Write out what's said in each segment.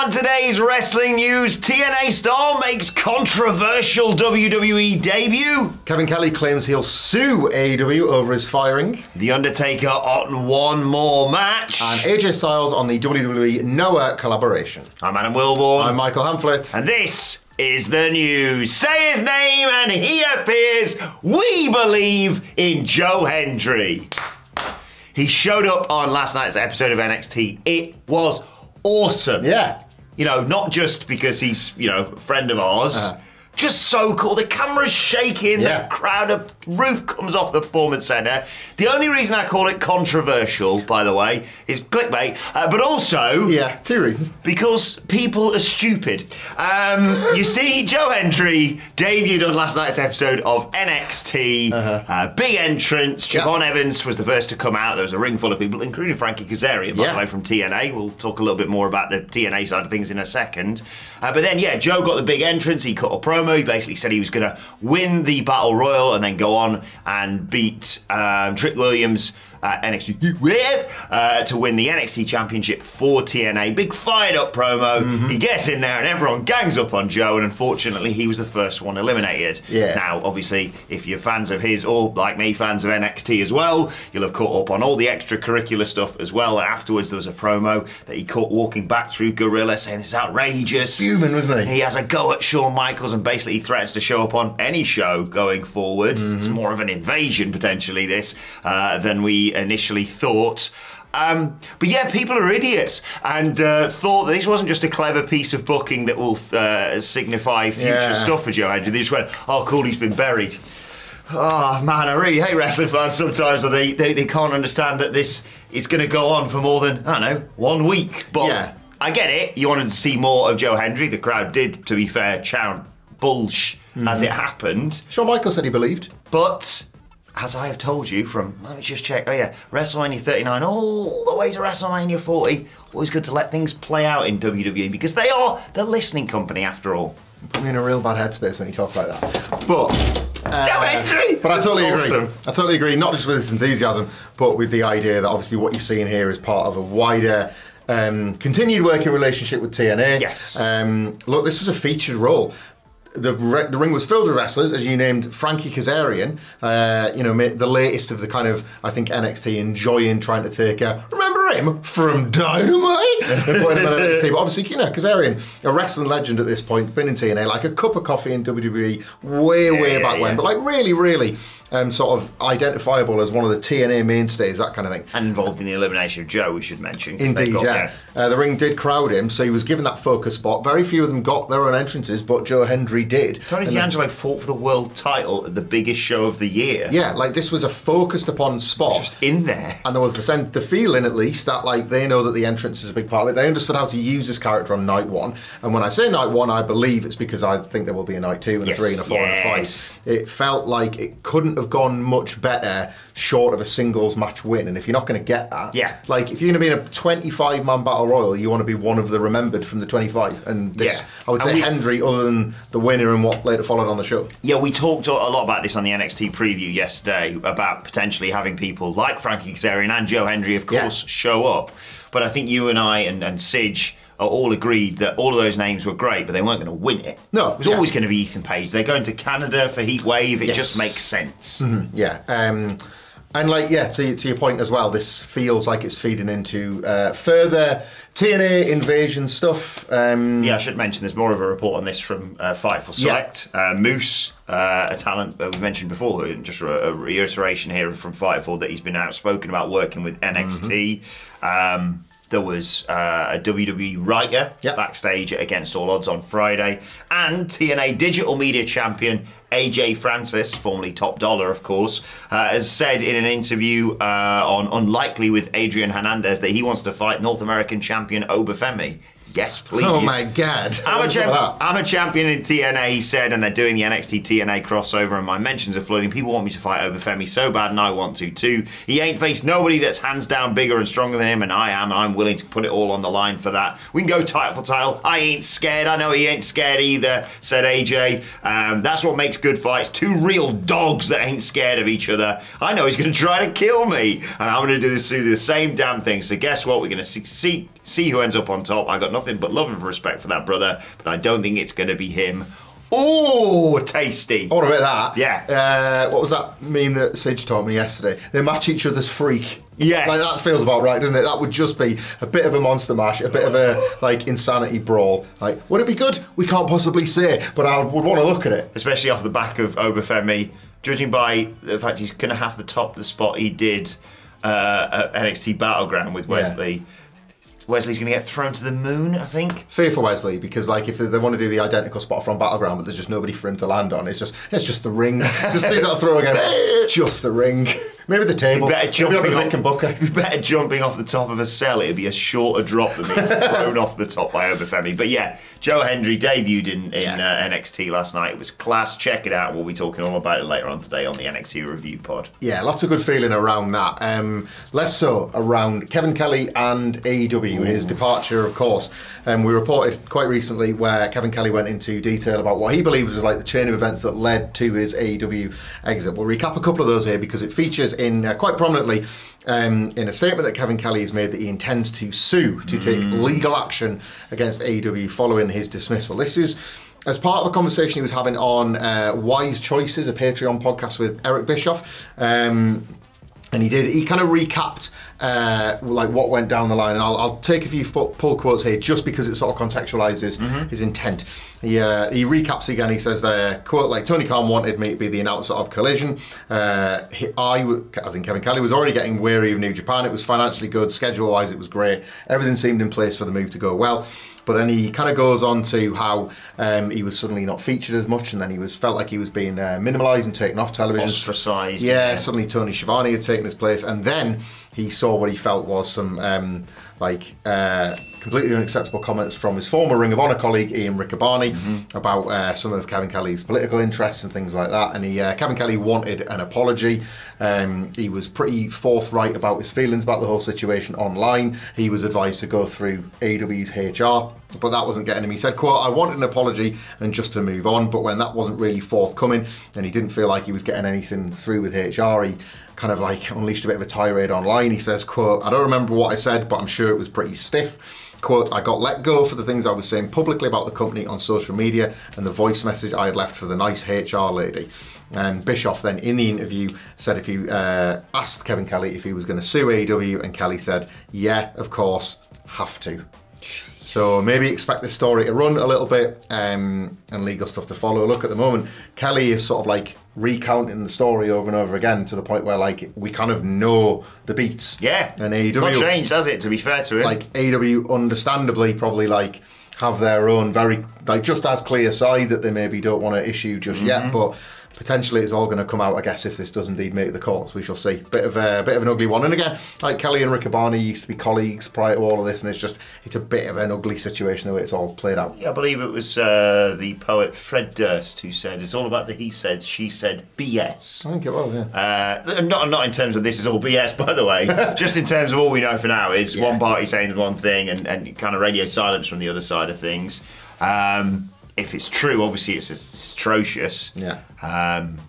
on today's wrestling news, TNA star makes controversial WWE debut. Kevin Kelly claims he'll sue AEW over his firing. The Undertaker on one more match. And AJ Styles on the WWE Noah collaboration. I'm Adam Wilborn. I'm Michael Hamflett. And this is the news. Say his name and he appears. We believe in Joe Hendry. He showed up on last night's episode of NXT. It was awesome. Yeah. You know, not just because he's, you know, a friend of ours. Just so cool. The camera's shaking, the crowd, the roof comes off the Performance Centre. The only reason I call it controversial, by the way, is clickbait, but also... Yeah, two reasons. Because people are stupid. You see, Joe Hendry debuted on last night's episode of NXT. Big entrance. Javon Evans was the first to come out. There was a ring full of people, including Frankie Kazarian, by the way, from TNA. We'll talk a little bit more about the TNA side of things in a second. But then, Joe got the big entrance. He cut a promo. He basically said he was going to win the Battle Royal and then go on and beat Trick Williams NXT to win the NXT Championship for TNA. Big fired up promo. He gets in there and everyone gangs up on Joe, and unfortunately he was the first one eliminated. Now, obviously, if you're fans of his or, like me, fans of NXT as well, you'll have caught up on all the extracurricular stuff as well. And afterwards there was a promo that he caught walking back through Gorilla saying this is outrageous. Fuming, wasn't he? He has a go at Shawn Michaels and basically he threatens to show up on any show going forward. It's more of an invasion, potentially, this, than we initially thought. But yeah, people are idiots and thought that this wasn't just a clever piece of booking that will signify future stuff for Joe Hendry. They just went, oh cool, he's been buried. Oh man, I really hate wrestling fans sometimes when they can't understand that this is going to go on for more than, I don't know, 1 week. But I get it, you wanted to see more of Joe Hendry. The crowd did, to be fair, chant bullsh as it happened. Shawn Michaels said he believed. But as I have told you from, let me just check, WrestleMania 39 all the way to WrestleMania 40, always good to let things play out in WWE because they are the listening company after all. You put me in a real bad headspace when you talk like that. But Joe Hendry! But I totally agree. Awesome. I totally agree, not just with his enthusiasm, but with the idea that obviously what you're seeing here is part of a wider continued working relationship with TNA. Yes. Look, this was a featured role. The ring was filled with wrestlers, as you named Frankie Kazarian, the latest of the kind of, I think, NXT enjoying trying to take remember him from Dynamite? And putting him on NXT. But obviously, Kazarian, a wrestling legend at this point, been in TNA, like a cup of coffee in WWE way back when, but like really sort of identifiable as one of the TNA mainstays, that kind of thing. And involved in the elimination of Joe, we should mention. Indeed, the ring did crowd him, so he was given that focus spot. Very few of them got their own entrances, but Joe Hendry did. Tony D'Angelo fought for the world title at the biggest show of the year. Yeah, like this was a focused upon spot. Just in there. And there was the feeling, at least, that like they know that the entrance is a big part of it. They understood how to use this character on night one. And when I say night one, I believe it's because I think there will be a night two and a three and a four and a five. It felt like it couldn't have gone much better short of a singles match win. And if you're not going to get that, like if you're going to be in a 25-man battle royal, you want to be one of the remembered from the 25. And this, I would say, Hendry, other than the winner and what later followed on the show. Yeah, we talked a lot about this on the NXT preview yesterday about potentially having people like Frankie Kazarian and Joe Hendry, of course, show up. But I think you and I and Sige are all agreed that all of those names were great, but they weren't going to win it. No. It was always going to be Ethan Page. They're going to Canada for Heat Wave. It just makes sense. And like, to your point as well, this feels like it's feeding into further TNA invasion stuff. I should mention there's more of a report on this from Fightful Select. Moose, a talent we mentioned before, just a reiteration here from Fightful that he's been outspoken about working with NXT. There was a WWE writer backstage at Against All Odds on Friday, and TNA digital media champion AJ Francis, formerly Top Dollar, of course, has said in an interview on Unlikely with Adrian Hernandez that he wants to fight North American champion Obafemi. Yes, please. Oh my God. I'm a champion in TNA, he said, and they're doing the NXT TNA crossover, and my mentions are flooding. People want me to fight Obafemi so bad, and I want to too. He ain't faced nobody that's hands down bigger and stronger than him, and I am, and I'm willing to put it all on the line for that. We can go title for title. I ain't scared. I know he ain't scared either, said AJ. That's what makes good fights. Two real dogs that ain't scared of each other. I know he's going to try to kill me, and I'm going to do the same damn thing. So guess what? We're going to See who ends up on top. I got nothing but love and respect for that brother, but I don't think it's going to be him. Oh, tasty. I want a bit of that. Yeah. What was that meme that Sidge taught me yesterday? They match each other's freak. Yes. Like, that feels about right, doesn't it? That would just be a bit of a monster mash, a bit of a, like, insanity brawl. Like, would it be good? We can't possibly say, but I would want to look at it. Especially off the back of Obafemi, judging by the fact he's going to have to top the spot he did at NXT Battleground with Wesley. Yeah. Wesley's going to get thrown to the moon, I think. Fear for Wesley, because like if they want to do the identical spot from Battleground, but there's just nobody for him to land on, it's just the ring. Just do that throw again. Just the ring. Maybe the table. Maybe better jumping off the top of a cell. It'd be a shorter drop than being thrown off the top by Obafemi. But yeah, Joe Hendry debuted in NXT last night. It was class. Check it out. We'll be talking all about it later on today on the NXT Review Pod. Yeah, lots of good feeling around that. Less so around Kevin Kelly and AEW, his departure, of course. We reported quite recently where Kevin Kelly went into detail about what he believed was like the chain of events that led to his AEW exit. We'll recap a couple of those here because it features in quite prominently in a statement that Kevin Kelly has made that he intends to sue, to take legal action against AEW following his dismissal. This is as part of a conversation he was having on Wise Choices, a Patreon podcast with Eric Bischoff. And he kind of recapped like what went down the line, and I'll take a few pull quotes here just because it sort of contextualises his intent. He recaps again. He says, quote, like, Tony Khan wanted me to be the announcer of Collision. As in Kevin Kelly, was already getting weary of New Japan. It was financially good, schedule-wise it was great. Everything seemed in place for the move to go well. But then he kind of goes on to how he was suddenly not featured as much, and then he felt like he was being minimalised and taken off television. Ostracised. Yeah, suddenly Tony Schiavone had taken his place, and then he saw what he felt was some completely unacceptable comments from his former Ring of Honor colleague Ian Riccaboni about some of Kevin Kelly's political interests and things like that. And Kevin Kelly wanted an apology. He was pretty forthright about his feelings about the whole situation online. He was advised to go through AEW's HR, but that wasn't getting him. He said, quote, I wanted an apology and just to move on, but when that wasn't really forthcoming and he didn't feel like he was getting anything through with HR, he kind of like unleashed a bit of a tirade online. He says, quote, I don't remember what I said, but I'm sure it was pretty stiff. Quote, I got let go for the things I was saying publicly about the company on social media and the voice message I had left for the nice HR lady. And Bischoff then in the interview said if he asked Kevin Kelly if he was going to sue AEW, and Kelly said, yeah, of course, have to. So maybe expect this story to run a little bit and legal stuff to follow. Look, at the moment, Kelly is sort of like recounting the story over and over again to the point where like we kind of know the beats. Yeah, and AEW not changed, has it? To be fair to him, like AEW, understandably, probably like have their own very like just as clear side that they maybe don't want to issue just yet, but potentially it's all going to come out, I guess, if this does indeed make the courts. We shall see. Bit of an ugly one. And again, like Kelly and Riccaboni used to be colleagues prior to all of this, and it's a bit of an ugly situation the way it's all played out. Yeah, I believe it was the poet Fred Durst who said it's all about the he said, she said BS. I think it was, yeah. Not in terms of this is all BS, by the way. Just in terms of all we know for now is one party saying one thing and kind of radio silence from the other side of things. If it's true, obviously it's atrocious. Yeah.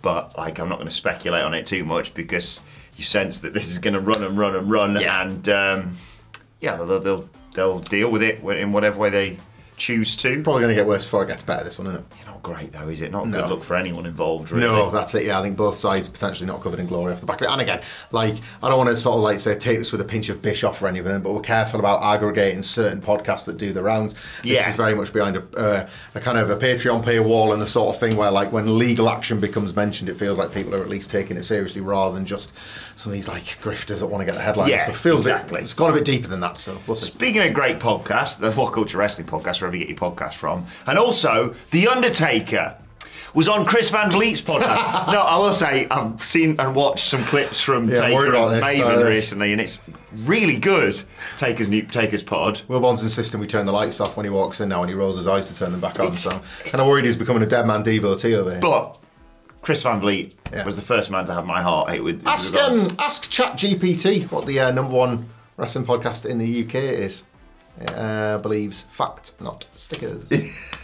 But like, I'm not going to speculate on it too much because you sense that this is going to run and run and run, and they'll deal with it in whatever way they choose to. Probably going to get worse before it gets better, this one, isn't it? Not great though, is it? Not a good look for anyone involved, really. No, that's it. Yeah, I think both sides potentially not covered in glory off the back of it. And again, like, I don't want to sort of like say take this with a pinch of Bischoff or anything, but we're careful about aggregating certain podcasts that do the rounds. This is very much behind a kind of a Patreon paywall and the sort of thing where like when legal action becomes mentioned, it feels like people are at least taking it seriously rather than just some of these like grifters that want to get the headlines. Yeah, so it feels it's gone a bit deeper than that. So we'll see. Speaking of great podcasts, the What Culture Wrestling podcast, wherever you get your podcast from, and also The Undertaker was on Chris Van Vliet's podcast. No, I will say I've seen and watched some clips from Taker and Maven recently, and it's really good. Taker's pod. Will Bond's insisting we turn the lights off when he walks in now, and he rolls his eyes to turn them back on. So kind of worried he's becoming a dead man devotee over here. But Chris Van Vliet was the first man to have my heart hit with. Ask ChatGPT what the number one wrestling podcast in the UK is. It believes fact, not stickers.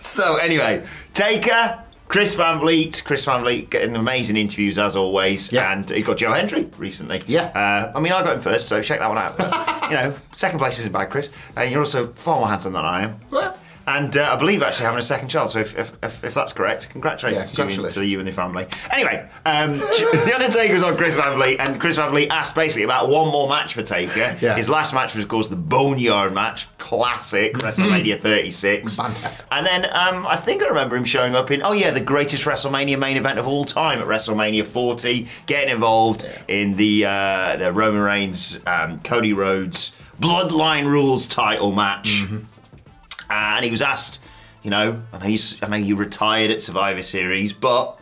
So anyway, Taker Chris Van Vliet. Chris Van Vliet getting amazing interviews as always. Yeah. And he got Joe Hendry recently. Yeah. I mean, I got him first, so check that one out. But, you know, second place isn't bad, Chris. You're also far more handsome than I am. Well. And I believe actually having a second child, so if that's correct, congratulations, to you and your family. Anyway, The Undertaker's on Chris Van Vliet, and Chris Van Vliet asked basically about one more match for Taker. Yeah. His last match was, of course, the Boneyard match, classic, WrestleMania 36. And then I think I remember him showing up in, the greatest WrestleMania main event of all time at WrestleMania 40, getting involved in the Roman Reigns, Cody Rhodes Bloodline Rules title match. And he was asked, you know, I know you retired at Survivor Series, but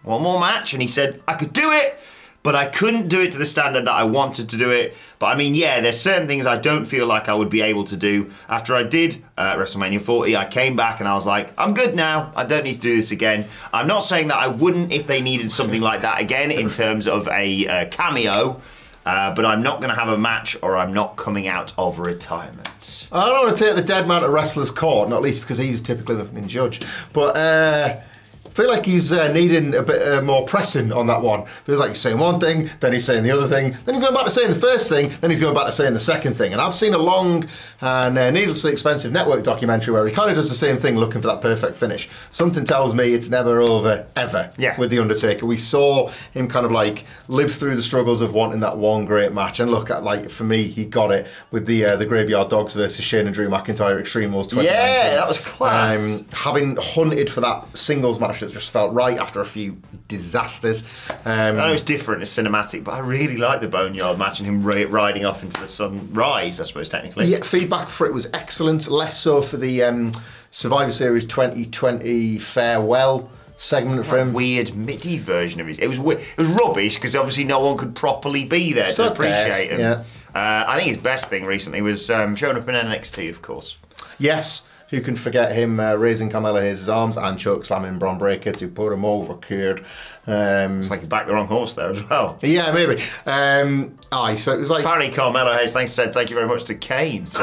one more match? And he said, I could do it, but I couldn't do it to the standard that I wanted to do it. But I mean, yeah, there's certain things I don't feel like I would be able to do. After I did WrestleMania 40, I came back and I was like, I'm good now. I don't need to do this again. I'm not saying that I wouldn't if they needed something like that again in terms of a cameo. But I'm not going to have a match, or I'm not coming out of retirement. I don't want to take the dead man to wrestler's court, not least because he was typically the fucking judge. But I feel like he's needing a bit more pressing on that one. Feels like he's saying one thing, then he's saying the other thing, then he's going back to saying the first thing, then he's going back to saying the second thing. And I've seen a long and needlessly expensive network documentary where he kind of does the same thing, looking for that perfect finish. Something tells me it's never over, ever, with The Undertaker. We saw him kind of like live through the struggles of wanting that one great match. And look, at like for me, he got it with the Graveyard Dogs versus Shane and Drew McIntyre Extreme Rules 2019. Yeah, that was class. Having hunted for that singles match that just felt right after a few disasters. I know it's different, it's cinematic, but I really liked the Boneyard match and him riding off into the sunrise, I suppose, technically. Yeah, feedback for it was excellent. Less so for the Survivor Series 2020 farewell segment for him. Weird MIDI version of it. It was rubbish because obviously no one could properly be there to appreciate him. Yeah. I think his best thing recently was showing up in NXT, of course. Yes. Who can forget him raising Carmella Hayes' arms and choke slamming Braun Breaker to put him over, kid. It's like he backed the wrong horse there as well. Yeah, maybe. So it was like... Apparently Carmella Hayes said thank you very much to Kane. So.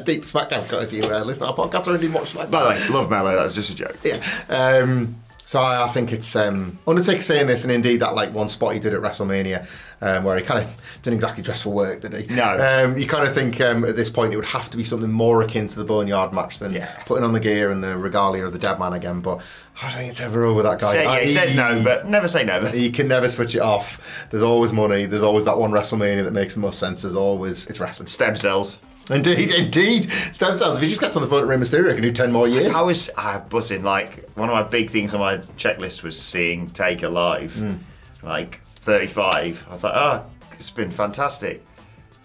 Deep SmackDown cut if you listen to our podcast or anything much like that. By the way, love Mello, that was just a joke. Yeah. So I think it's Undertaker saying this, and indeed that like one spot he did at WrestleMania where he kind of didn't exactly dress for work, did he? No. You kind of think at this point it would have to be something more akin to the Boneyard match than putting on the gear and the regalia of the dead man again. But I don't think it's ever over that guy. He says no, but never say never. He can never switch it off. There's always money. There's always that one WrestleMania that makes the most sense. There's always it's wrestling. Stem cells. Indeed. Stem cells. If he just gets on the phone to Rey Mysterio, he can do 10 more years. I was buzzing. Like, one of my big things on my checklist was seeing Taker live. Like, 35. I was like, oh, it's been fantastic.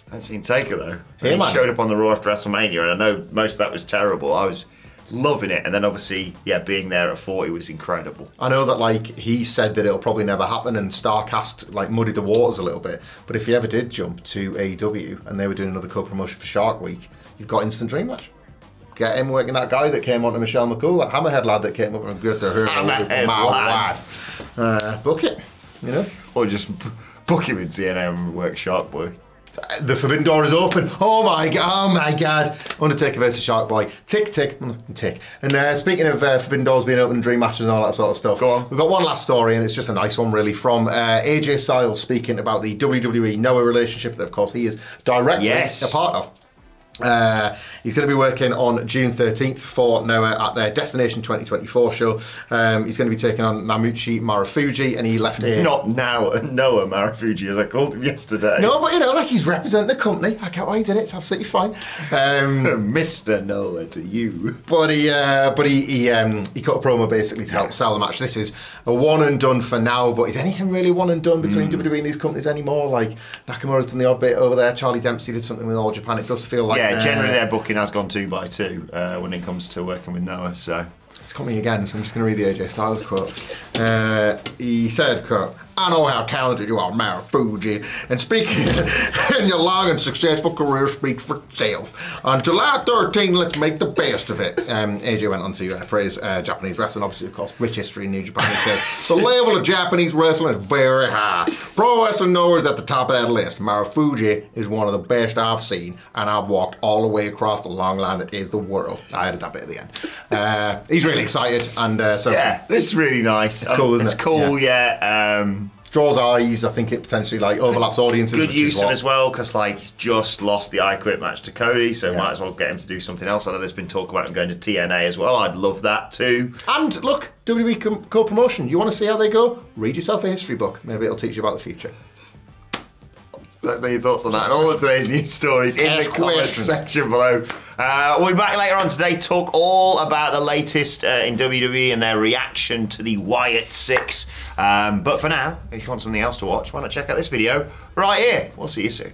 I haven't seen Taker, though. He showed up on the Raw after WrestleMania, and I know most of that was terrible. I was loving it. And then, obviously, being there at 40 was incredible. I know that, like, he said that it'll probably never happen, and Starcast, like, muddied the waters a little bit. But if he ever did jump to AEW, and they were doing another co-promotion for Shark Week, you've got instant dream match. Get him working that guy that came on to Michelle McCool, that Hammerhead lad that came up and got to her. Hammerhead lad. Book it, you know? Or just book him in TNA and work Shark Boy. The forbidden door is open. Oh my god. Undertaker versus Shark Boy. Tick. And speaking of forbidden doors being open, dream matches and all that sort of stuff, go on. We've got one last story, and it's just a nice one really, from AJ Styles speaking about the WWE Noah relationship that of course he is directly a part of. He's going to be working on June 13th for Noah at their Destination 2024 show. He's going to be taking on Namuchi Marufuji, and he left here. Not now, Noah Marufuji, as I called him yesterday. No, but you know, like he's representing the company. I get why he did it. It's absolutely fine. Mr. Noah to you. But he cut a promo basically to help sell the match. This is a one and done for now, but is anything really one and done between WWE and these companies anymore? Like Nakamura's done the odd bit over there. Charlie Dempsey did something with All Japan. It does feel like generally their booking has gone 2 by 2 when it comes to working with Noah. So it's got me again. So I'm just going to read the AJ Styles quote. He said, "Quote: I know how talented you are, Marufuji, and speaking and your long and successful career speaks for itself. On July 13, let's make the best of it. AJ went on to praise Japanese wrestling, obviously, of course, rich history in New Japan. He says, the level of Japanese wrestling is very high. Pro Wrestling Noah is at the top of that list. Marufuji is one of the best I've seen, and I've walked all the way across the long line that is the world. I added that bit at the end. He's really excited, and so... Yeah, this is really nice. It's cool, isn't it? It's cool, yeah. Draws eyes. I think it potentially like overlaps audiences. Good use of as well, because like he's just lost the I Quit match to Cody, so might as well get him to do something else. I know there's been talk about him going to TNA as well. I'd love that too. And look, WWE co-promotion. You want to see how they go? Read yourself a history book. Maybe it'll teach you about the future. Let us know your thoughts on that and all of today's news stories in the comment section below. We'll be back later on today to talk all about the latest in WWE and their reaction to the Wyatt 6. But for now, if you want something else to watch, why not check out this video right here. We'll see you soon.